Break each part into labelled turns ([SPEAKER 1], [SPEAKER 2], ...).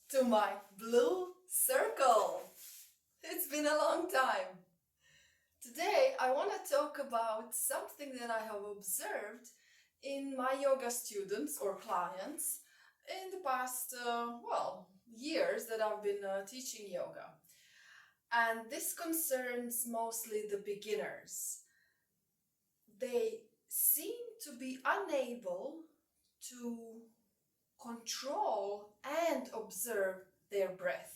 [SPEAKER 1] to my blue circle. It's been a long time. Today I want to talk about something that I have observed in my yoga students or clients in the past, years that I've been teaching yoga. And this concerns mostly the beginners. They seem to be unable to control and observe their breath.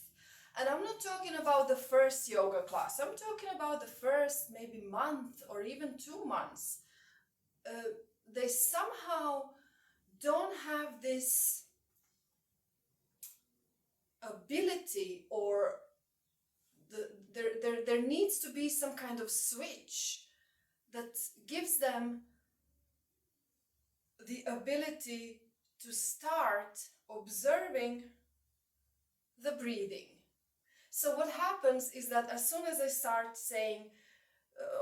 [SPEAKER 1] And I'm not talking about the first yoga class. I'm talking about the first maybe month or even 2 months. They somehow don't have this ability, or there needs to be some kind of switch that gives them the ability to start observing the breathing. So what happens is that as soon as I start saying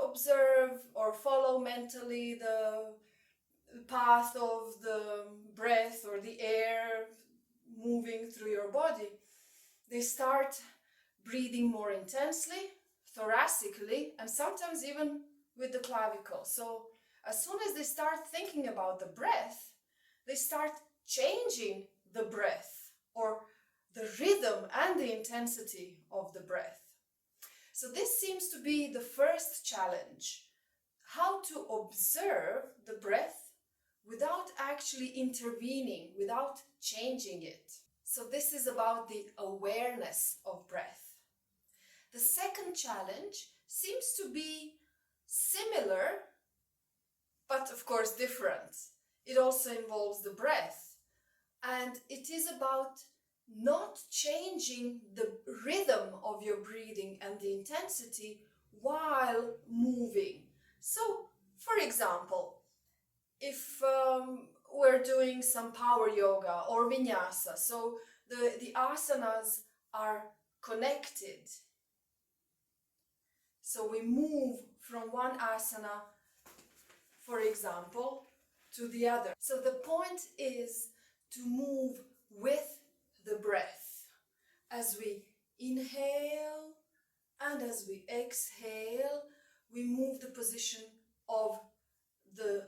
[SPEAKER 1] observe or follow mentally the path of the breath or the air moving through your body, they start breathing more intensely, thoracically, and sometimes even with the clavicle. So as soon as they start thinking about the breath, they start changing the breath or the rhythm and the intensity of the breath. So this seems to be the first challenge: how to observe the breath without actually intervening, without changing it. So this is about the awareness of breath. The second challenge seems to be similar, but of course different. It also involves the breath, and it is about not changing the rhythm of your breathing and the intensity while moving. So, for example, if we're doing some power yoga or vinyasa, so the asanas are connected. So we move from one asana, for example, to the other. So the point is to move with the breath as we inhale, and as we exhale, we move the position of the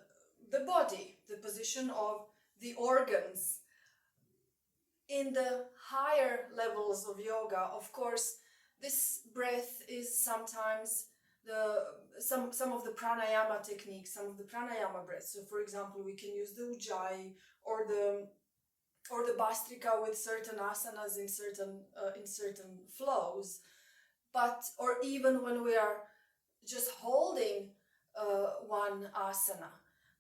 [SPEAKER 1] body, the position of the organs. In the higher levels of yoga, of course, this breath is sometimes some of the pranayama techniques, some of the pranayama breaths. So for example, we can use the ujjayi or the bastrika with certain asanas in certain flows, or even when we are just holding one asana.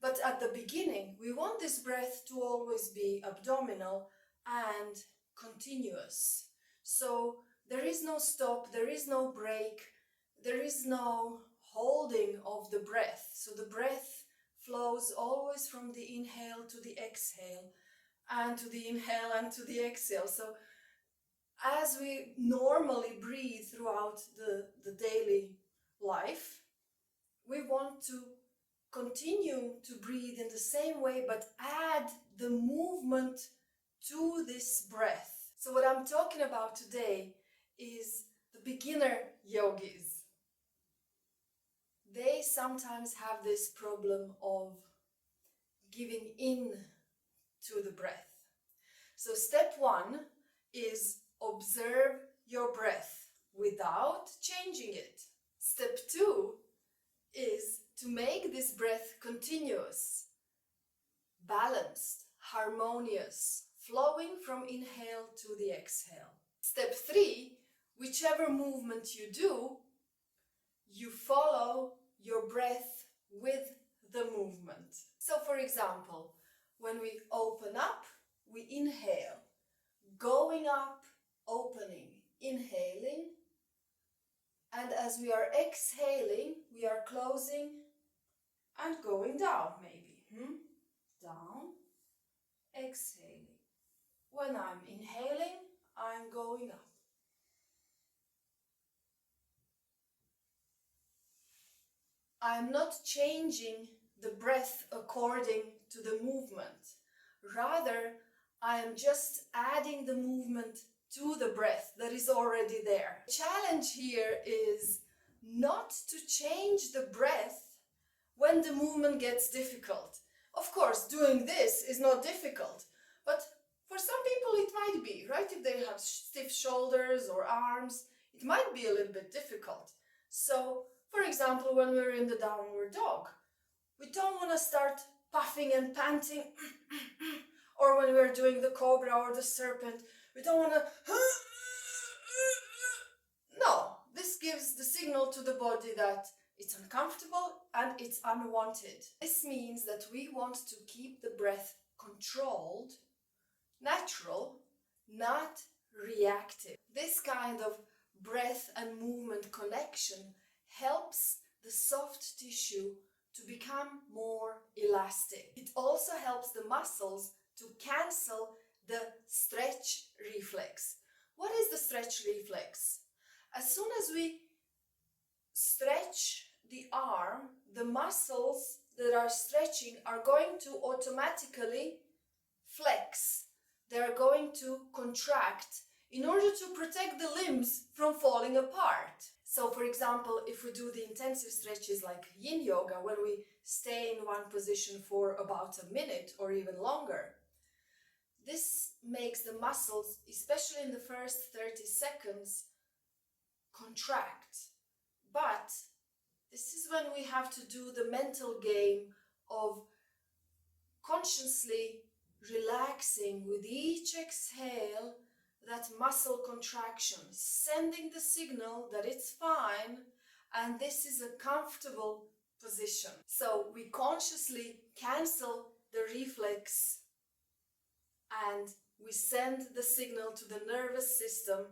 [SPEAKER 1] But at the beginning, we want this breath to always be abdominal and continuous. So there is no stop, there is no break, there is no holding of the breath. So the breath flows always from the inhale to the exhale, and to the inhale and to the exhale. So as we normally breathe throughout the daily life, we want to continue to breathe in the same way, but add the movement to this breath. So what I'm talking about today is the beginner yogis. They sometimes have this problem of giving in to the breath. So step 1 is observe your breath without changing it. Step 2 is to make this breath continuous, balanced, harmonious, flowing from inhale to the exhale. Step 3, whichever movement you do, you follow your breath with the movement. So for example, when we open up, we inhale, going up, opening, inhaling, and as we are exhaling, we are closing and going down, maybe. Down, exhaling. When I'm inhaling, I'm going up. I'm not changing the breath according to the movement. Rather, I am just adding the movement to the breath that is already there. The challenge here is not to change the breath when the movement gets difficult. Of course, doing this is not difficult, but for some people it might be, right? If they have stiff shoulders or arms, it might be a little bit difficult. So, for example, when we're in the downward dog, we don't want to start puffing and panting, or when we're doing the cobra or the serpent, we don't want to. No, this gives the signal to the body that it's uncomfortable and it's unwanted. This means that we want to keep the breath controlled, natural, not reactive. This kind of breath and movement connection helps the soft tissue to become more elastic. It also helps the muscles to cancel the stretch reflex. What is the stretch reflex? As soon as we stretch the arm, the muscles that are stretching are going to automatically flex. They're going to contract in order to protect the limbs from falling apart. So, for example, if we do the intensive stretches like yin yoga, when we stay in one position for about a minute or even longer, this makes the muscles, especially in the first 30 seconds, contract. But this is when we have to do the mental game of consciously relaxing with each exhale that muscle contraction, sending the signal that it's fine and this is a comfortable position. So we consciously cancel the reflex and we send the signal to the nervous system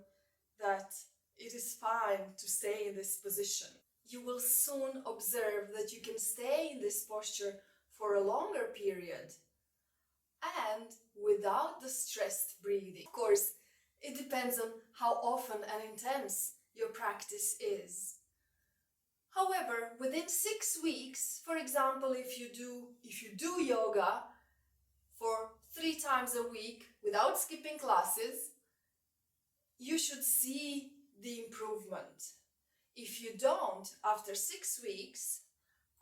[SPEAKER 1] that it is fine to stay in this position. You will soon observe that you can stay in this posture for a longer period and without the stressed breathing. Of course, it depends on how often and intense your practice is. However, within 6 weeks, for example, if you do yoga for 3 times a week without skipping classes, you should see the improvement. If you don't, after 6 weeks,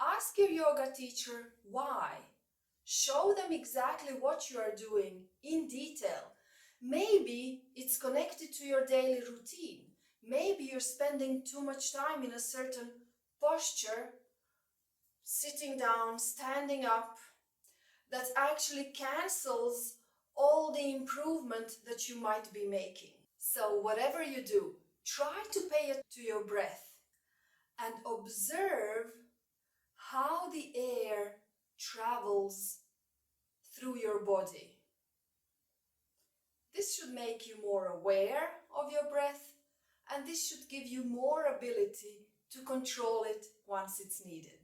[SPEAKER 1] ask your yoga teacher why. Show them exactly what you are doing in detail. Maybe it's connected to your daily routine. Maybe you're spending too much time in a certain posture, sitting down, standing up, that actually cancels all the improvement that you might be making. So whatever you do, try to pay attention to your breath and observe how the air travels through your body. This should make you more aware of your breath, and this should give you more ability to control it once it's needed.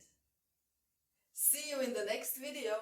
[SPEAKER 1] See you in the next video.